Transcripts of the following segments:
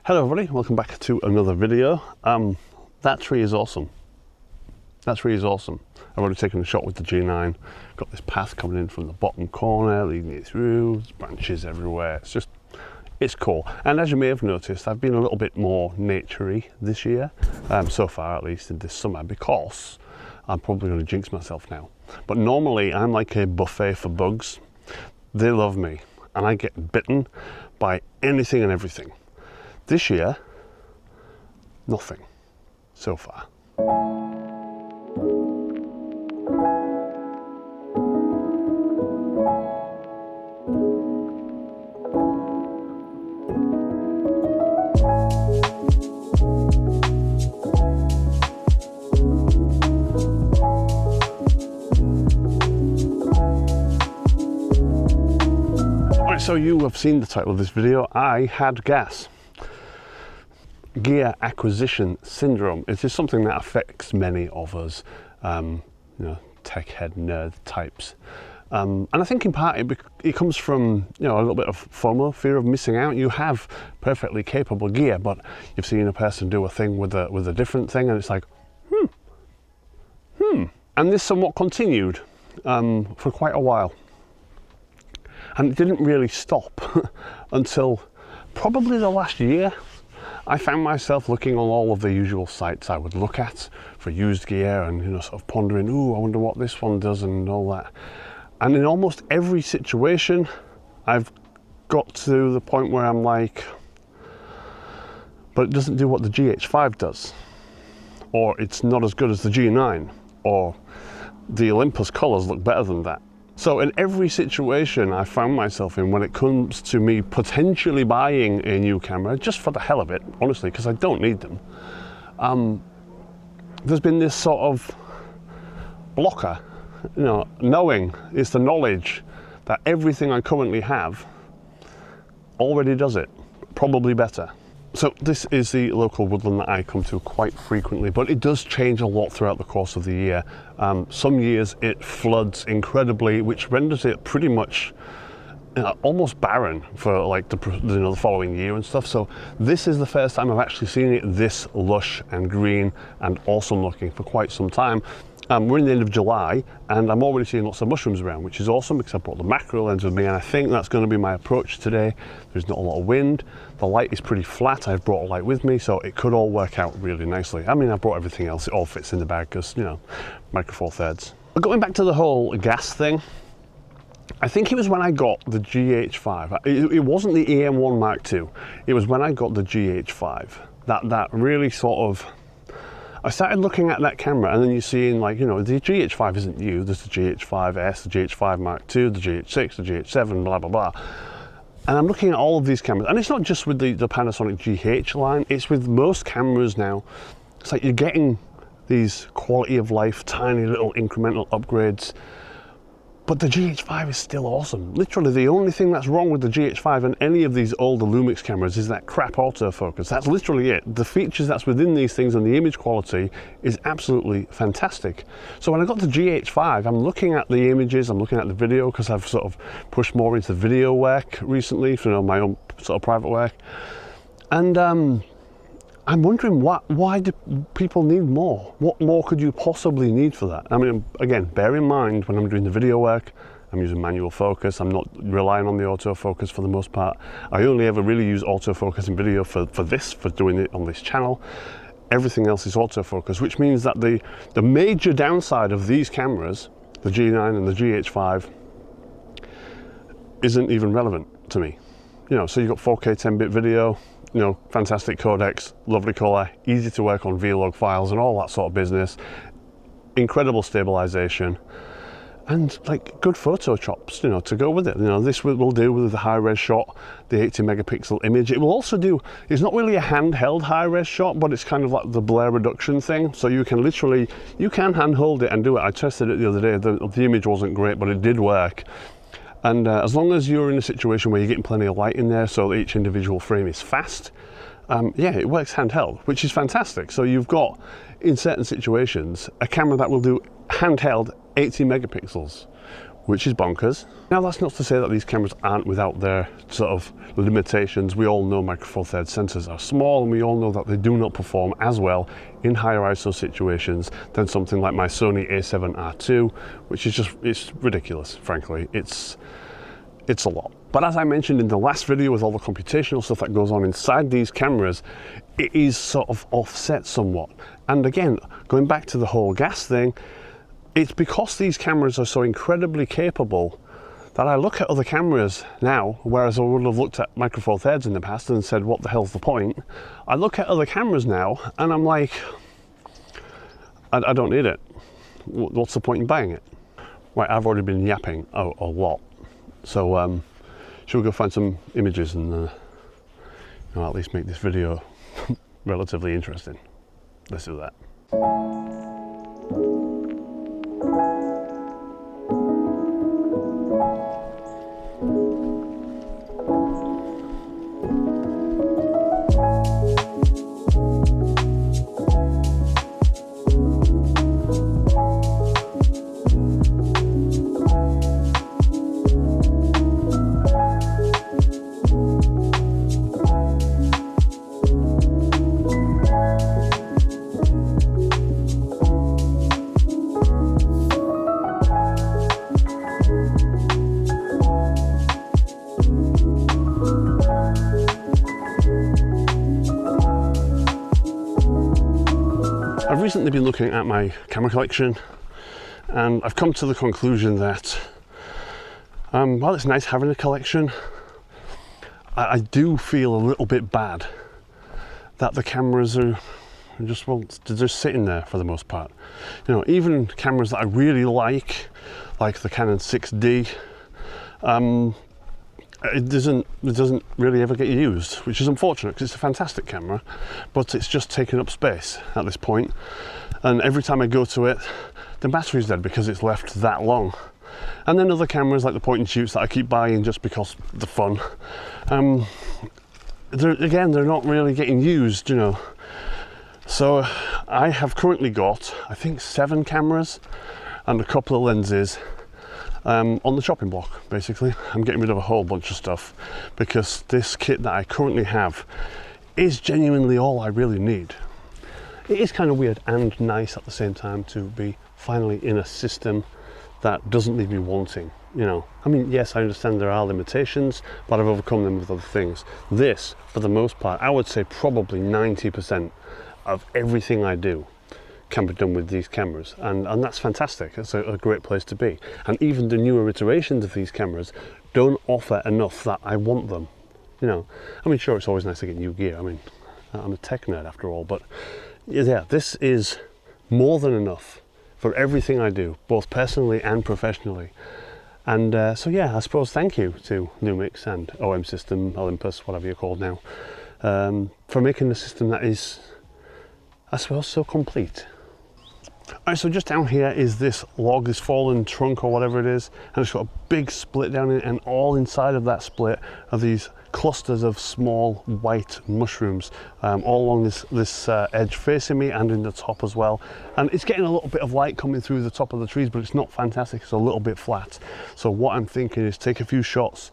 Hello everybody, welcome back to another video. That tree is awesome. That tree is awesome. I've already taken a shot with the G9. Got this path coming in from the bottom corner, leading it through. There's branches everywhere. It's cool. And as you may have noticed, I've been a little bit more naturey this year, so far at least in this summer, because I'm probably going to jinx myself now. But normally I'm like a buffet for bugs. They love me, and I get bitten by anything and everything. This year, nothing so far. So you have seen the title of this video. I had G.A.S. Gear Acquisition Syndrome. It is something that affects many of us, tech head nerd types. And I think in part it comes from a little bit of FOMO, fear of missing out. You have perfectly capable gear, but you've seen a person do a thing with a different thing, and it's like, And this somewhat continued for quite a while. And it didn't really stop until probably the last year. I found myself looking on all of the usual sites I would look at for used gear and sort of pondering, I wonder what this one does and all that. And in almost every situation, I've got to the point where I'm like, but it doesn't do what the G.A.S does, or it's not as good as the G9, or the Olympus colors look better than that. So in every situation I found myself in when it comes to me potentially buying a new camera, just for the hell of it, honestly, because I don't need them, there's been this sort of blocker, knowing, it's the knowledge that everything I currently have already does it, probably better. So this is the local woodland that I come to quite frequently, but it does change a lot throughout the course of the year. Some years it floods incredibly, which renders it pretty much almost barren for like the following year and stuff. So this is the first time I've actually seen it this lush and green and awesome looking for quite some time. We're in the end of July and I'm already seeing lots of mushrooms around, which is awesome because I brought the macro lens with me, and I think that's going to be my approach today. There's not a lot of wind, the light is pretty flat, I've brought a light with me, so it could all work out really nicely. I mean, I brought everything else, it all fits in the bag because, micro four thirds. But going back to the whole G.A.S thing, I think it was when I got the GH5, it wasn't the EM1 Mark II, it was when I got the GH5, that really sort of, I started looking at that camera, and then you're seeing, like, the GH5 isn't new. There's the GH5S, the GH5 Mark II, the GH6, the GH7, blah, blah, blah. And I'm looking at all of these cameras, and it's not just with the Panasonic GH line, it's with most cameras now. It's like you're getting these quality of life, tiny little incremental upgrades, but the GH5 is still awesome. Literally, the only thing that's wrong with the GH5 and any of these older lumix cameras is that crap autofocus. That's literally it. The features that's within these things and the image quality is absolutely fantastic. So when I got the GH5, I'm looking at the images, I'm looking at the video, because I've sort of pushed more into video work recently, for my own sort of private work. And I'm wondering why do people need more? What more could you possibly need for that? I mean, again, bear in mind when I'm doing the video work, I'm using manual focus. I'm not relying on the autofocus for the most part. I only ever really use autofocus in video for doing it on this channel. Everything else is autofocus, which means that the major downside of these cameras, the G9 and the GH5, isn't even relevant to me. So you've got 4K 10-bit video, fantastic codecs, lovely color, easy to work on vlog files and all that sort of business, incredible stabilization, and like good photo chops, to go with it. This will do with the high-res shot, the 80 megapixel image. It will also do, it's not really a handheld high-res shot, but it's kind of like the blur reduction thing. So you can handhold it and do it. I tested it the other day. The image wasn't great, but it did work. And as long as you're in a situation where you're getting plenty of light in there, so that each individual frame is fast, yeah, it works handheld, which is fantastic. So you've got, in certain situations, a camera that will do handheld 80 megapixels, which is bonkers. Now that's not to say that these cameras aren't without their sort of limitations. We all know Micro Four Thirds sensors are small, and we all know that they do not perform as well in higher ISO situations than something like my Sony A7R II, which is just, it's ridiculous, frankly. It's a lot. But as I mentioned in the last video, with all the computational stuff that goes on inside these cameras, it is sort of offset somewhat. And again, going back to the whole G.A.S thing, it's because these cameras are so incredibly capable that I look at other cameras now, whereas I would have looked at Micro Four Thirds in the past and said, what the hell's the point? I look at other cameras now and I'm like, I don't need it. What's the point in buying it? Right, I've already been yapping a lot. So should we go find some images and at least make this video relatively interesting? Let's do that. I've recently been looking at my camera collection, and I've come to the conclusion that while it's nice having a collection, I do feel a little bit bad that the cameras are just, well, they're just sitting there for the most part. You know, even cameras that I really like the Canon 6D, it doesn't really ever get used, which is unfortunate because it's a fantastic camera, but it's just taking up space at this point. And every time I go to it, the battery's dead because it's left that long. And then other cameras like the point and shoots that I keep buying just because they're fun, they're not really getting used, you know. So I have currently got, I think, 7 cameras and a couple of lenses on the chopping block. Basically, I'm getting rid of a whole bunch of stuff because this kit that I currently have is genuinely all I really need. It is kind of weird and nice at the same time to be finally in a system that doesn't leave me wanting, you know. I mean, yes, I understand there are limitations, but I've overcome them with other things. This, for the most part, I would say probably 90% of everything I do can be done with these cameras, and that's fantastic. It's a great place to be. And even the newer iterations of these cameras don't offer enough that I want them, you know. I mean, sure, it's always nice to get new gear. I mean, I'm a tech nerd after all, but yeah, this is more than enough for everything I do, both personally and professionally. And so yeah, I suppose thank you to Lumix and OM System, Olympus, whatever you're called now, for making a system that is, I suppose, so complete. Alright, so just down here is this log, this fallen trunk or whatever it is, and it's got a big split down in, and all inside of that split are these clusters of small white mushrooms, all along this edge facing me and in the top as well. And it's getting a little bit of light coming through the top of the trees, but it's not fantastic, it's a little bit flat. So what I'm thinking is take a few shots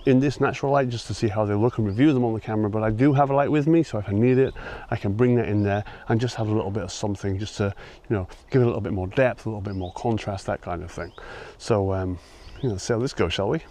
in this natural light just to see how they look and review them on the camera. But I do have a light with me, so if I need it, I can bring that in there and just have a little bit of something just to, you know, give it a little bit more depth, a little bit more contrast, that kind of thing. So you know, let's see how this goes, shall we?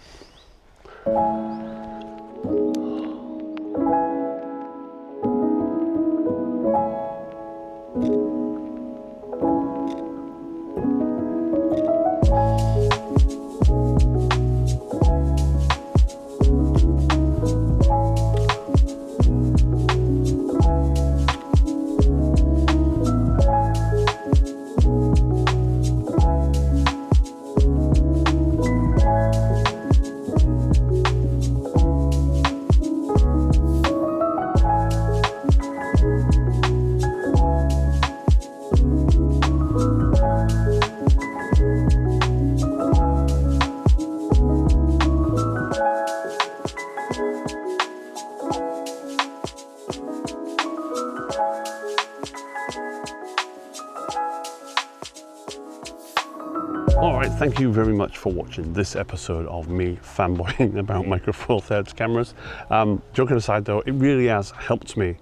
All right, thank you very much for watching this episode of me fanboying about Micro Four Thirds cameras. Joking aside though, it really has helped me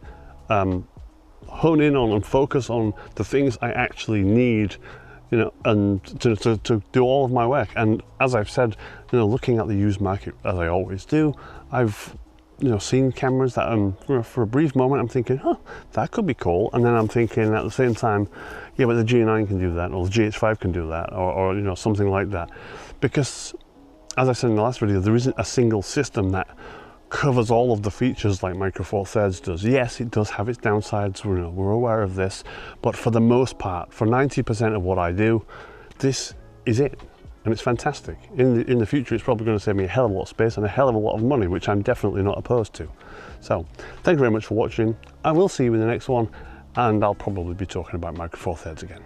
hone in on and focus on the things I actually need, you know, and to do all of my work. And as I've said, you know, looking at the used market as I always do, I've, you know, seen cameras that for a brief moment I'm thinking, huh, that could be cool, and then I'm thinking at the same time, yeah, but the G9 can do that, or the GH5 can do that, or you know, something like that. Because as I said in the last video, there isn't a single system that covers all of the features like Micro Four Thirds does. Yes, it does have its downsides, we're aware of this, but for the most part, for 90% of what I do, this is it, and it's fantastic. In the future, it's probably going to save me a hell of a lot of space and a hell of a lot of money, which I'm definitely not opposed to. So, thank you very much for watching. I will see you in the next one, and I'll probably be talking about Micro Four Thirds again.